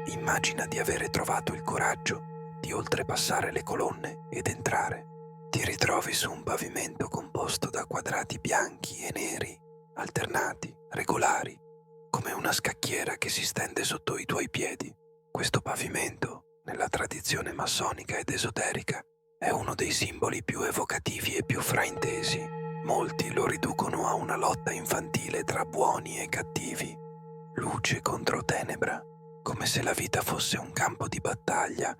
Immagina di avere trovato il coraggio di oltrepassare le colonne ed entrare. Ti ritrovi su un pavimento composto da quadrati bianchi e neri, alternati, regolari, come una scacchiera che si stende sotto i tuoi piedi. Questo pavimento, nella tradizione massonica ed esoterica, è uno dei simboli più evocativi e più fraintesi. Molti lo riducono a una lotta infantile tra buoni e cattivi, luce contro tenebra, come se la vita fosse un campo di battaglia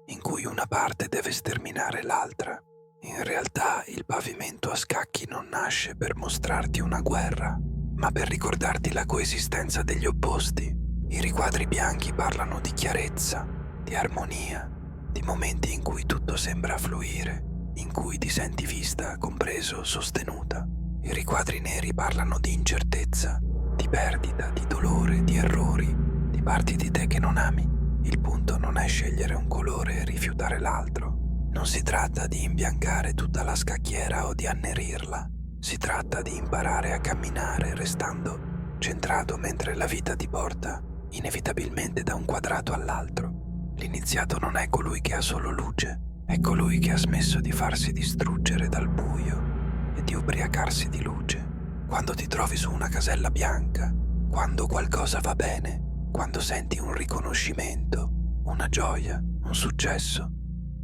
in cui una parte deve sterminare l'altra. In realtà il pavimento a scacchi non nasce per mostrarti una guerra, ma per ricordarti la coesistenza degli opposti. I riquadri bianchi parlano di chiarezza, di armonia, di momenti in cui tutto sembra fluire, in cui ti senti vista, compreso, sostenuta. I riquadri neri parlano di incertezza, di perdita, di dolore, di errori, di parti di te che non ami. Il punto non è scegliere un colore e rifiutare l'altro. Non si tratta di imbiancare tutta la scacchiera o di annerirla. Si tratta di imparare a camminare restando centrato mentre la vita ti porta inevitabilmente da un quadrato all'altro. L'iniziato non è colui che ha solo luce, è colui che ha smesso di farsi distruggere dal buio e di ubriacarsi di luce. Quando ti trovi su una casella bianca, quando qualcosa va bene, quando senti un riconoscimento, una gioia, un successo,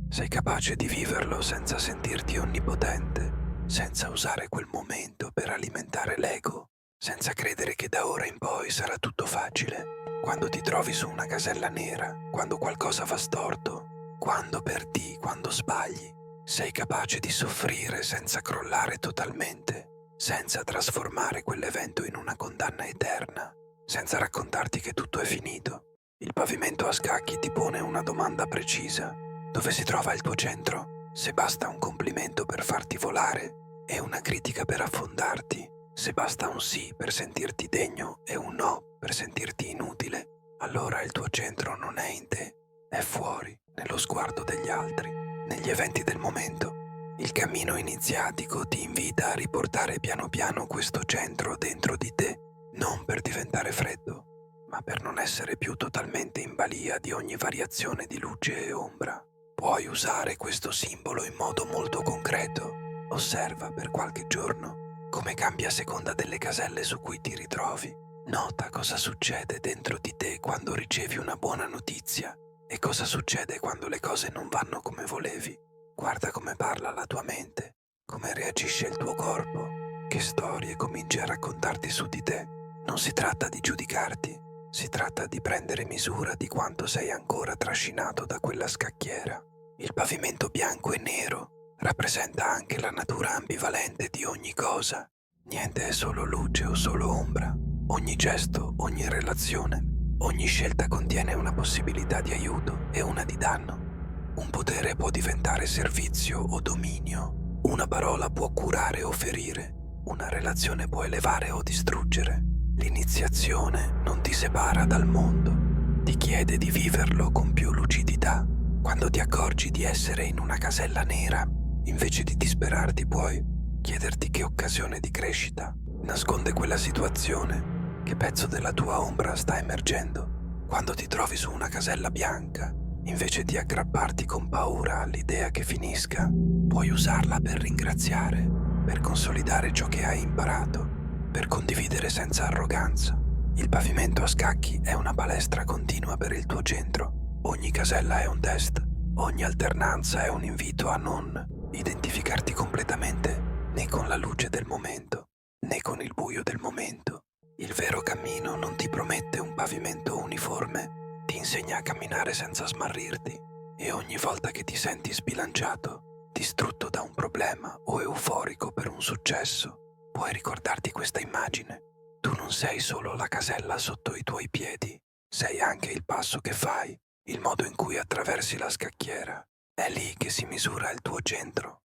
sei capace di viverlo senza sentirti onnipotente, senza usare quel momento per alimentare l'ego, senza credere che da ora in poi sarà tutto facile. Quando ti trovi su una casella nera, quando qualcosa va storto, quando perdi, quando sbagli, sei capace di soffrire senza crollare totalmente, senza trasformare quell'evento in una condanna eterna, senza raccontarti che tutto è finito. Il pavimento a scacchi ti pone una domanda precisa. Dove si trova il tuo centro? Se basta un complimento per farti volare e una critica per affondarti, se basta un sì per sentirti degno e un no per sentirti inutile, allora il tuo centro non è in te, è fuori, nello sguardo degli altri, negli eventi del momento. Il cammino iniziatico ti invita a riportare piano piano questo centro dentro di te, non per diventare freddo, ma per non essere più totalmente in balia di ogni variazione di luce e ombra. Puoi usare questo simbolo in modo molto concreto. Osserva per qualche giorno come cambia a seconda delle caselle su cui ti ritrovi. Nota cosa succede dentro di te quando ricevi una buona notizia e cosa succede quando le cose non vanno come volevi. Guarda come parla la tua mente, come reagisce il tuo corpo, che storie cominci a raccontarti su di te. Non si tratta di giudicarti, si tratta di prendere misura di quanto sei ancora trascinato da quella scacchiera. Il pavimento bianco e nero rappresenta anche la natura ambivalente di ogni cosa. Niente è solo luce o solo ombra. Ogni gesto, ogni relazione, ogni scelta contiene una possibilità di aiuto e una di danno. Un potere può diventare servizio o dominio. Una parola può curare o ferire. Una relazione può elevare o distruggere. L'iniziazione non ti separa dal mondo, ti chiede di viverlo con più lucidità. Quando ti accorgi di essere in una casella nera, invece di disperarti puoi chiederti che occasione di crescita nasconde quella situazione, che pezzo della tua ombra sta emergendo. Quando ti trovi su una casella bianca, invece di aggrapparti con paura all'idea che finisca, puoi usarla per ringraziare, per consolidare ciò che hai imparato, per condividere senza arroganza. Il pavimento a scacchi è una palestra continua per il tuo centro. Ogni casella è un test, ogni alternanza è un invito a non identificarti completamente né con la luce del momento, né con il buio del momento. Il vero cammino non ti promette un pavimento uniforme, ti insegna a camminare senza smarrirti e ogni volta che ti senti sbilanciato, distrutto da un problema o euforico per un successo, puoi ricordarti questa immagine. Tu non sei solo la casella sotto i tuoi piedi, sei anche il passo che fai, il modo in cui attraversi la scacchiera. È lì che si misura il tuo centro.